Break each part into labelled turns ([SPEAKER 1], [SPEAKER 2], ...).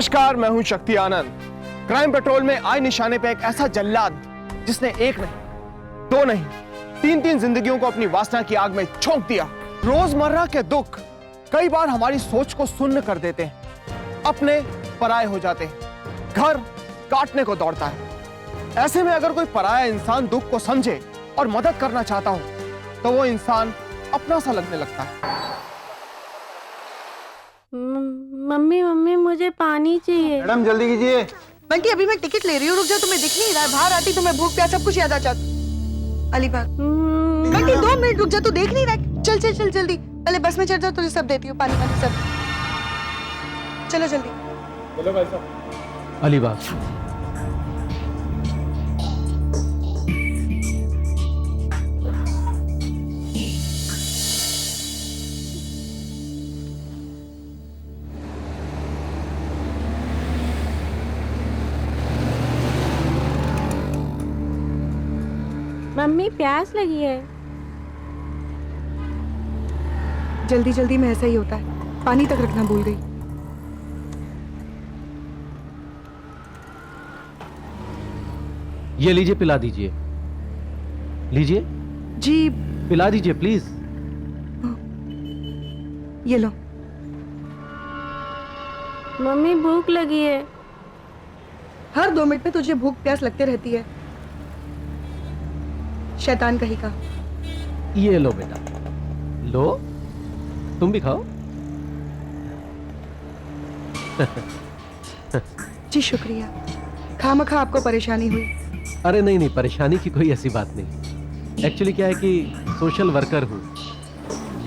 [SPEAKER 1] नमस्कार, मैं हूं शक्ति आनंद। क्राइम पेट्रोल में आए निशाने पे एक ऐसा जल्लाद जिसने एक नहीं, दो नहीं, तीन जिंदगियों को अपनी वासना की आग में झोंक दिया। रोजमर्रा के दुख कई बार हमारी सोच को सुन्न कर देते हैं, अपने पराये हो जाते हैं, घर काटने को दौड़ता है। ऐसे में अगर कोई पराया इंसान दुख को समझे और मदद करना चाहता हो तो वो इंसान अपना सा लगने लगता है।
[SPEAKER 2] मम्मी मम्मी मुझे पानी चाहिए।
[SPEAKER 3] मैडम जल्दी कीजिए।
[SPEAKER 4] बंटी अभी मैं टिकट ले रही हूँ, रुक जा, तुम्हें दिख नहीं रहा है? बाहर आती तो मैं भूख प्यास सब कुछ याद आ जाता। अलीबाग बंटी 2 मिनट रुक जा, तू देख नहीं रहा? चल चल चल जल्दी, पहले बस में चढ़ जा, तुझे सब देती हूँ, पानी पानी सब। चलो जल्दी।
[SPEAKER 3] चलो भाई साहब।
[SPEAKER 5] अलीबाग
[SPEAKER 2] मम्मी प्यास लगी है।
[SPEAKER 4] जल्दी जल्दी में ऐसा ही होता है, पानी तक रखना भूल गई।
[SPEAKER 5] ये लीजिए, पिला दीजिए। लीजिए
[SPEAKER 4] जी
[SPEAKER 5] पिला दीजिए प्लीज।
[SPEAKER 4] ये लो।
[SPEAKER 2] मम्मी भूख लगी है।
[SPEAKER 4] हर 2 मिनट में तुझे भूख प्यास लगते रहती है, शैतान कहीं का।
[SPEAKER 5] ये लो बेटा, लो, तुम भी खाओ।
[SPEAKER 4] जी शुक्रिया, खामखा आपको परेशानी हुई।
[SPEAKER 5] अरे नहीं नहीं, परेशानी की कोई ऐसी बात नहीं। एक्चुअली क्या है कि सोशल वर्कर हूँ,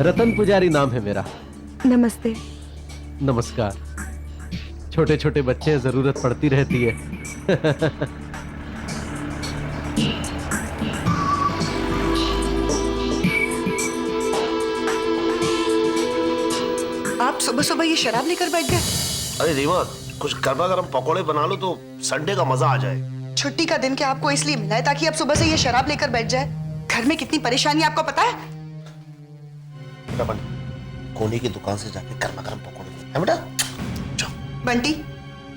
[SPEAKER 5] रतन पुजारी नाम है मेरा।
[SPEAKER 4] नमस्ते।
[SPEAKER 5] नमस्कार। छोटे छोटे बच्चे, जरूरत पड़ती रहती है।
[SPEAKER 4] आप सुबह सुबह ये शराब लेकर बैठ गए?
[SPEAKER 6] अरे रीमा, कुछ गर्मा गर्म पकौड़े बना लो तो संडे का मजा आ जाए।
[SPEAKER 4] छुट्टी का दिन क्या आपको इसलिए मिला है ताकि आप सुबह से ये शराब लेकर बैठ जाए? घर में कितनी परेशानी आपको पता है?
[SPEAKER 6] बेटा बंटी, कोने की दुकान से जाके गर्मा गर्म पकौड़े है बेटा। जाओ।
[SPEAKER 4] बंटी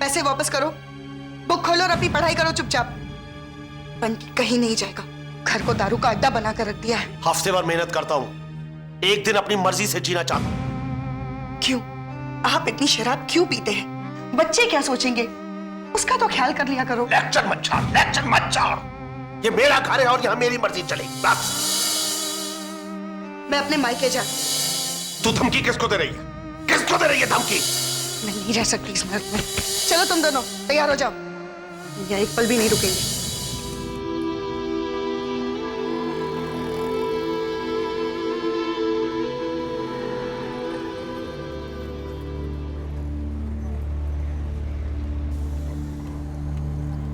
[SPEAKER 4] पैसे वापस करो, बुक खोलो और अपनी पढ़ाई करो चुपचाप। बंटी कहीं नहीं जाएगा, घर को दारू का अड्डा बना कर रख दिया है।
[SPEAKER 6] हफ्ते भर मेहनत करता हूँ, एक दिन अपनी मर्जी से जीना चाहता हूँ।
[SPEAKER 4] क्यों? आप इतनी शराब क्यों पीते हैं? बच्चे क्या सोचेंगे, उसका तो ख्याल कर लिया करो।
[SPEAKER 6] लेक्चर मत झाड़, लेक्चर मत झाड़। ये मेरा घर है और यहाँ मेरी मर्जी चलेगी बस।
[SPEAKER 4] मैं अपने मायके जा।
[SPEAKER 6] तू धमकी किसको दे रही है? किसको दे रही है धमकी?
[SPEAKER 4] मैं नहीं रह सकती इस घर में। चलो तुम दोनों तैयार हो जाओ, या एक पल भी नहीं रुकेंगे।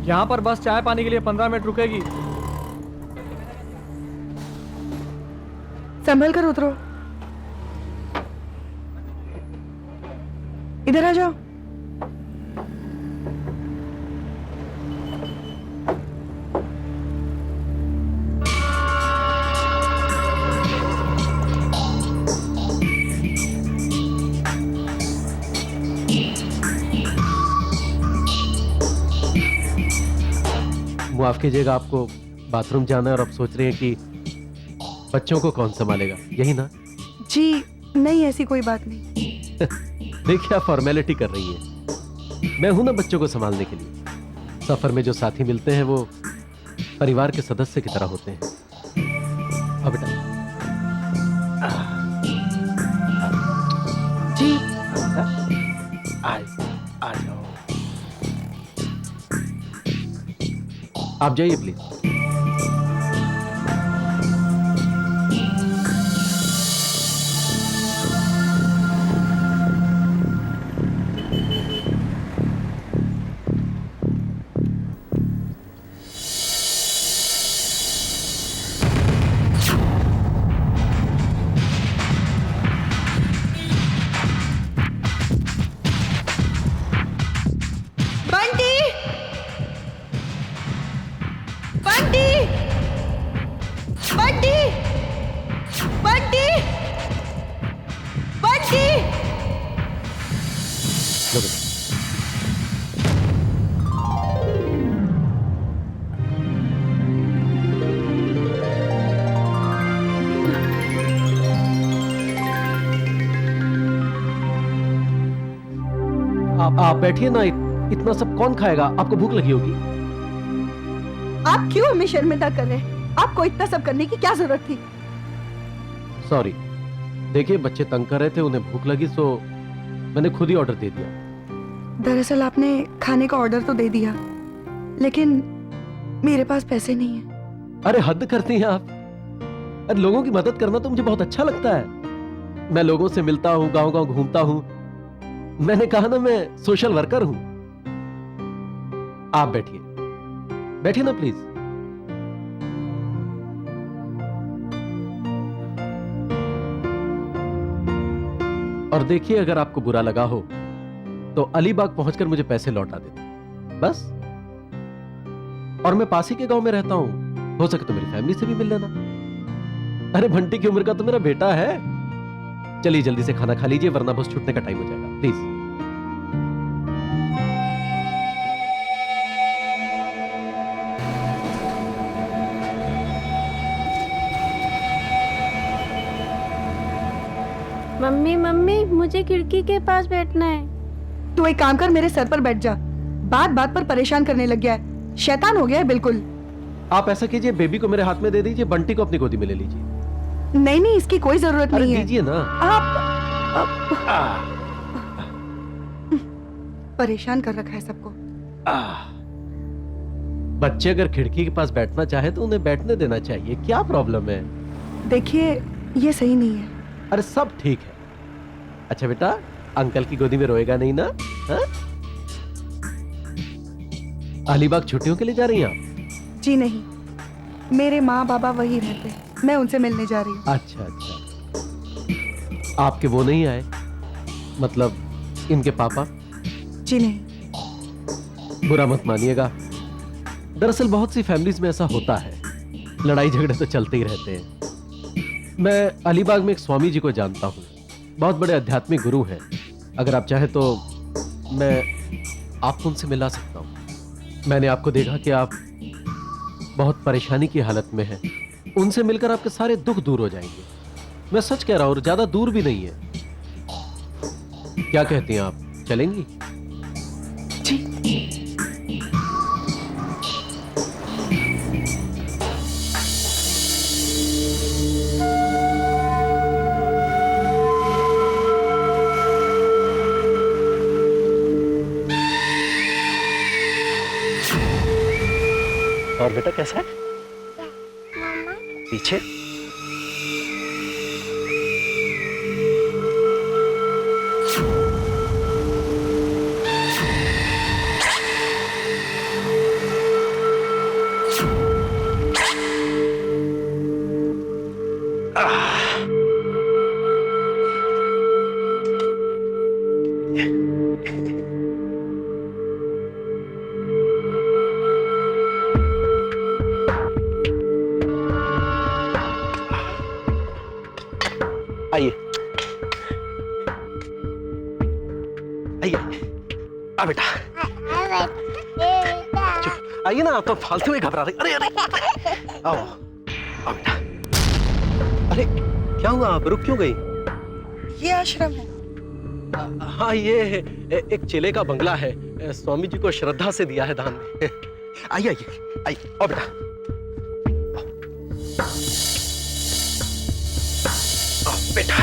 [SPEAKER 3] यहाँ पर बस चाय पानी के लिए 15 मिनट रुकेगी।
[SPEAKER 4] संभल कर उतरो, इधर आ जाओ।
[SPEAKER 5] माफ कीजिएगा, आपको बाथरूम जाना है और आप सोच रहे हैं कि बच्चों को कौन संभालेगा, यही ना?
[SPEAKER 4] जी नहीं, ऐसी कोई बात नहीं।
[SPEAKER 5] देखिए, आप फॉर्मेलिटी कर रही है। मैं हूं ना बच्चों को संभालने के लिए। सफर में जो साथी मिलते हैं वो परिवार के सदस्य की तरह होते हैं। अब बेटा
[SPEAKER 4] जी
[SPEAKER 5] आ जाओ। आप जाइए प्लीज।
[SPEAKER 4] बंटी,
[SPEAKER 5] आप बैठिए ना, इतना सब कौन खाएगा? आपको भूख लगी होगी।
[SPEAKER 4] आप क्यों हमें शर्मिंदा कर रहे हैं? आपको इतना सब करने की क्या जरूरत थी?
[SPEAKER 5] सॉरी। देखिए बच्चे तंग कर रहे थे, उन्हें भूख लगी, सो मैंने खुद ही ऑर्डर दे दिया।
[SPEAKER 4] दरअसल आपने खाने का ऑर्डर तो दे दिया, लेकिन मेरे पास पैसे नहीं है।
[SPEAKER 5] अरे हद करती हैं आप। अरे लोगों की मदद करना तो मुझे बहुत अच्छा लगता है। मैं लोगों से मिलता हूँ, गांव-गांव घूमता हूँ। मैंने कहा ना, मैं सोशल वर्कर हूँ। आप बैठिए, बैठिए ना प्लीज। और देखिए, अगर आपको बुरा लगा हो तो अलीबाग पहुंचकर मुझे पैसे लौटा देना, बस। और मैं पास ही के गांव में रहता हूं, हो सके तो मेरी फैमिली से भी मिल लेना। अरे बंटी की उम्र का तो मेरा बेटा है। चलिए जल्दी से खाना खा लीजिए, वरना बस छूटने का टाइम हो जाएगा, प्लीज।
[SPEAKER 2] मम्मी मम्मी मुझे खिड़की के पास बैठना है।
[SPEAKER 4] तू एक काम कर, मेरे सर पर बैठ जा। बात बात पर परेशान करने लग गया है, शैतान हो गया है बिल्कुल।
[SPEAKER 5] आप ऐसा कीजिए, बेबी को मेरे हाथ में दे दीजिए, बंटी को अपनी गोदी में ले लीजिए।
[SPEAKER 4] नहीं नहीं, इसकी कोई जरूरत
[SPEAKER 5] अरे
[SPEAKER 4] नहीं है।
[SPEAKER 5] दीजिए ना।
[SPEAKER 4] आप परेशान कर रखा है सबको।
[SPEAKER 5] बच्चे अगर खिड़की के पास बैठना चाहे तो उन्हें बैठने देना चाहिए, क्या प्रॉब्लम है?
[SPEAKER 4] देखिए, ये सही नहीं है।
[SPEAKER 5] अरे सब ठीक है। अच्छा बेटा, अंकल की गोदी में रोएगा नहीं ना? हाँ? अलीबाग छुट्टियों के लिए जा रही हैं आप?
[SPEAKER 4] जी नहीं, मेरे माँ बाबा वही रहते हैं, मैं उनसे मिलने जा रही हूँ।
[SPEAKER 5] अच्छा अच्छा, आपके वो नहीं आए? मतलब इनके पापा?
[SPEAKER 4] जी नहीं।
[SPEAKER 5] बुरा मत मानिएगा, दरअसल बहुत सी फैमिलीज में ऐसा होता है, लड़ाई झगड़े तो चलते ही रहते हैं। मैं अलीबाग में एक स्वामी जी को जानता हूँ, बहुत बड़े आध्यात्मिक गुरु हैं। अगर आप चाहे तो मैं आपको उनसे मिला सकता हूँ। मैंने आपको देखा कि आप बहुत परेशानी की हालत में हैं। उनसे मिलकर आपके सारे दुख दूर हो जाएंगे। मैं सच कह रहा हूँ, और ज्यादा दूर भी नहीं है। क्या कहती हैं आप, चलेंगी?
[SPEAKER 4] जी।
[SPEAKER 5] और बेटा कैसा है? पीछे आइए, आइए। आ बेटा, चुप आइए ना, आप तो फालतू में घबरा रही। अरे अरे आओ, आओ बेटा। अरे क्या हुआ, आप रुक क्यों गई?
[SPEAKER 4] ये आश्रम है।
[SPEAKER 5] हाँ, ये एक चेले का बंगला है, स्वामी जी को श्रद्धा से दिया है दान में। आइए आइए आइए, आओ बेटा, आओ बेटा।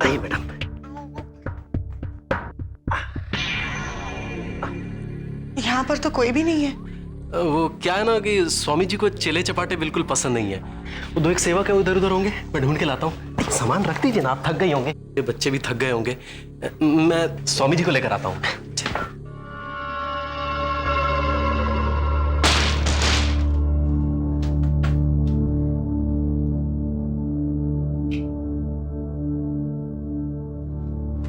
[SPEAKER 5] आइए मैडम।
[SPEAKER 4] यहाँ पर तो कोई भी नहीं है।
[SPEAKER 5] वो क्या है ना कि स्वामी जी को चेले चपाटे बिल्कुल पसंद नहीं है। वो दो एक सेवक है, उधर उधर होंगे, मैं ढूंढ के लाता हूँ। सामान रख दीजिए ना, आप थक गए होंगे, ये बच्चे भी थक गए होंगे। मैं स्वामी जी को लेकर आता हूँ।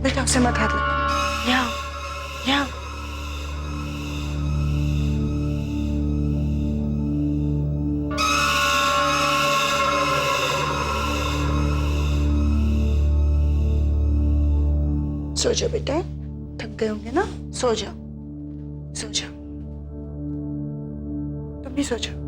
[SPEAKER 4] बेटा उसे मत हाथ लगा। यहाँ यहाँ सो जाओ बेटा, थक गए होंगे ना, सो जाओ, सो जाओ, तुम भी सो जाओ।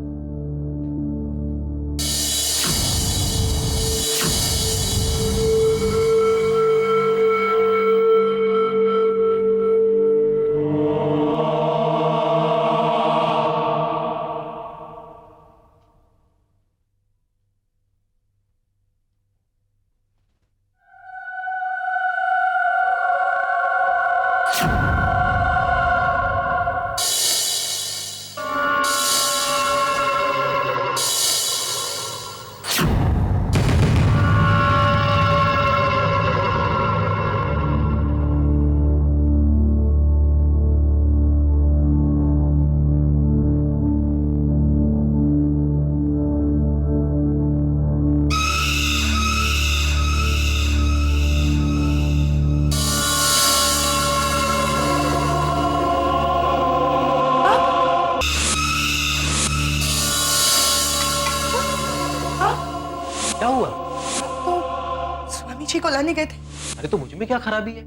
[SPEAKER 4] मीठी को लाने गए थे।
[SPEAKER 5] अरे तो मुझ में क्या खराबी है?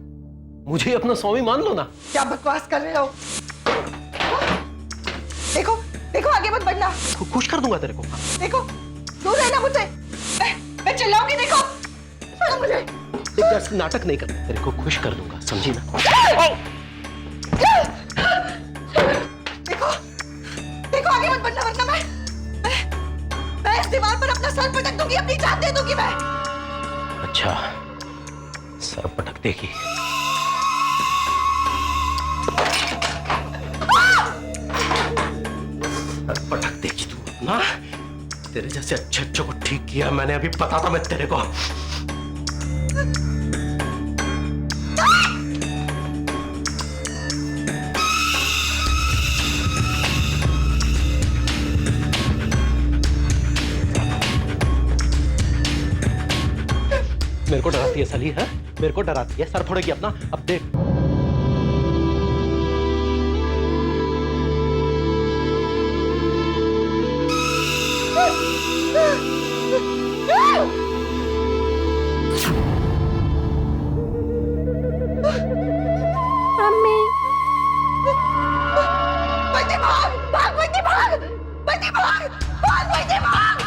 [SPEAKER 5] मुझे अपना स्वामी मान लो ना।
[SPEAKER 4] क्या बकवास कर रहे हो? देखो देखो, आगे मत बढ़ना।
[SPEAKER 5] खुश कर दूंगा तेरे को।
[SPEAKER 4] देखो, दूर रहना मुझसे। मैं चिल्लाऊंगी, देखो। छोड़ो मुझे।
[SPEAKER 5] एक नाटक नहीं करना, तेरे को खुश कर दूंगा, समझी ना?
[SPEAKER 4] देखो देखो, आगे मत बढ़ना, वरना मैं इस दीवार पर अपना सर पटक दूंगी, अपनी जान दे दूंगी मैं।
[SPEAKER 5] अच्छा, सर पटक देगी। सर पटक देगी तू अपना? तेरे जैसे अच्छे अच्छे को ठीक किया मैंने, अभी पता था मैं तेरे को। मेरे को डराती है साली, है? मेरे को डराती है, सर फोड़ेगी अपना। अब देख।
[SPEAKER 2] मम्मी
[SPEAKER 4] बंटी भाग, भाग बंटी भाग, बंटी भाग, भाग बंटी भाग।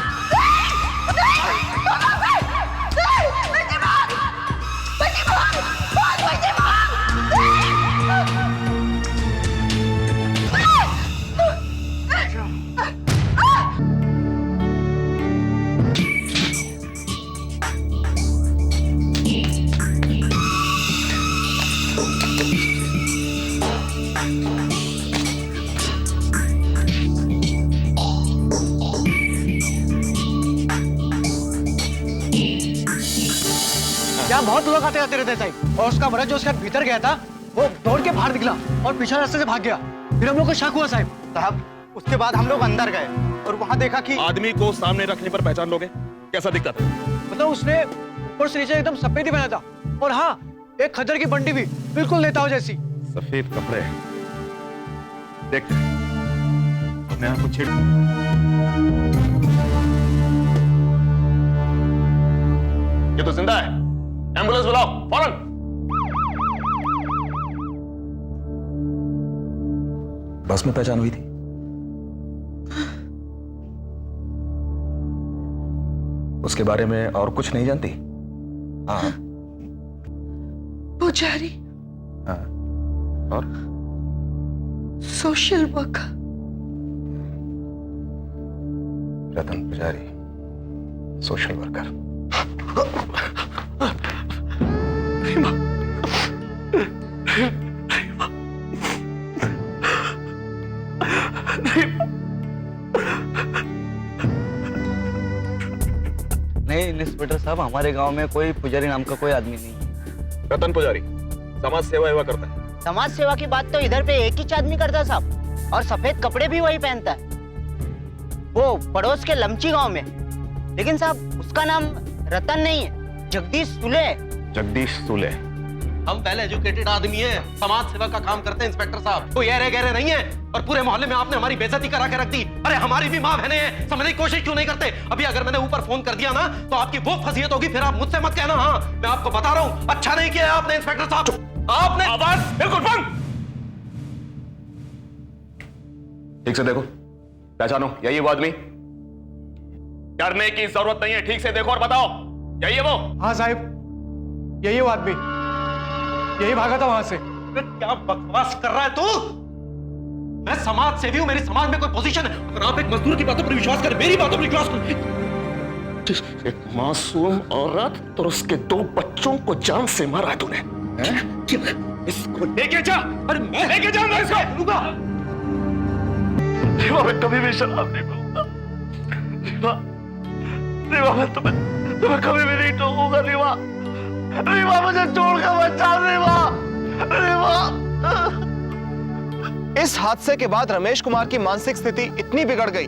[SPEAKER 3] यहाँ बहुत लोग आते जाते रहते साहब, और उसका मर्द जो उसके भीतर गया था वो दौड़ के बाहर निकला और पीछे रास्ते से भाग गया। फिर हम लोग को शक हुआ साहब।
[SPEAKER 7] उसके बाद हम लोग अंदर गए और वहां देखा कि
[SPEAKER 8] आदमी को सामने रखने पर पहचान लोगे कैसा दिखता था?
[SPEAKER 3] मतलब उसने ऊपर से नीचे एकदम सफेद ही पहना था, और हाँ, एक खजर की बंडी भी, बिल्कुल नेताओं जैसी।
[SPEAKER 8] सफेद कपड़े देखते अपने आप को छेड़। ये तो जिंदा है, एम्बुलेंस बुलाओ फौरन।
[SPEAKER 9] बस में पहचान हुई थी? उसके बारे में और कुछ नहीं जानती? हाँ।
[SPEAKER 4] पुजारी।
[SPEAKER 9] हाँ। और
[SPEAKER 4] सोशल वर्कर।
[SPEAKER 9] रतन पुजारी, सोशल वर्कर।
[SPEAKER 7] नहीं इंस्पेक्टर साहब, हमारे गांव में कोई पुजारी नाम का कोई आदमी नहीं है।
[SPEAKER 8] रतन पुजारी समाज सेवा एवा करता है।
[SPEAKER 10] समाज सेवा की बात तो इधर पे एक ही आदमी करता है साहब, और सफेद कपड़े भी वही पहनता है, वो पड़ोस के लमची गांव में। लेकिन साहब उसका नाम रतन नहीं है, जगदीश सुले।
[SPEAKER 8] जगदीश सुले।
[SPEAKER 5] हम वेल एजुकेटेड आदमी हैं, समाज सेवा का काम करते हैं इंस्पेक्टर साहब, कोई ऐरे गहरे नहीं है। और पूरे मोहल्ले में आपने हमारी बेइज्जती करा के रख दी। अरे हमारी भी माँ बहनें हैं, समझने की कोशिश क्यों नहीं करते? अभी अगर मैंने ऊपर फोन कर दिया ना तो आपकी वो फजीयत होगी, फिर आप मुझसे मत कहना। हाँ, मैं आपको बता रहा हूँ, अच्छा नहीं किया आपने इंस्पेक्टर साहब। आपने
[SPEAKER 8] आवाज बिल्कुल बंद। ठीक से देखो, पहचानो, यही वो आदमी? डरने की जरूरत नहीं है, ठीक से देखो और बताओ, यही है वो?
[SPEAKER 3] हाँ साहब, यही वो आदमी, यही भागा था वहां से।
[SPEAKER 5] क्या बकवास कर रहा है तू? मैं समाज सेवी हूं, मेरी समाज में कोई पोजीशन है। अगर आप एक मजदूर की बातों पर विश्वास करें, मेरी बातों पर विश्वास करें।
[SPEAKER 8] एक मासूम औरत और उसके 2 बच्चों को जान से मारा है तूने। इसको लेके जा। अरे मैं लेके जाऊंगा इसको। रिवा, मैं कभी भी शराब नहीं पीऊंगा। रिवा, मैं तुम्हें कभी भी नहीं टोकूंगा। रिवा, रिवा, मुझे छोड़कर मत जा। रिवा, रिवा।
[SPEAKER 1] इस हादसे के बाद रमेश कुमार की मानसिक स्थिति इतनी बिगड़ गई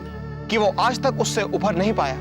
[SPEAKER 1] कि वो आज तक उससे उभर नहीं पाया।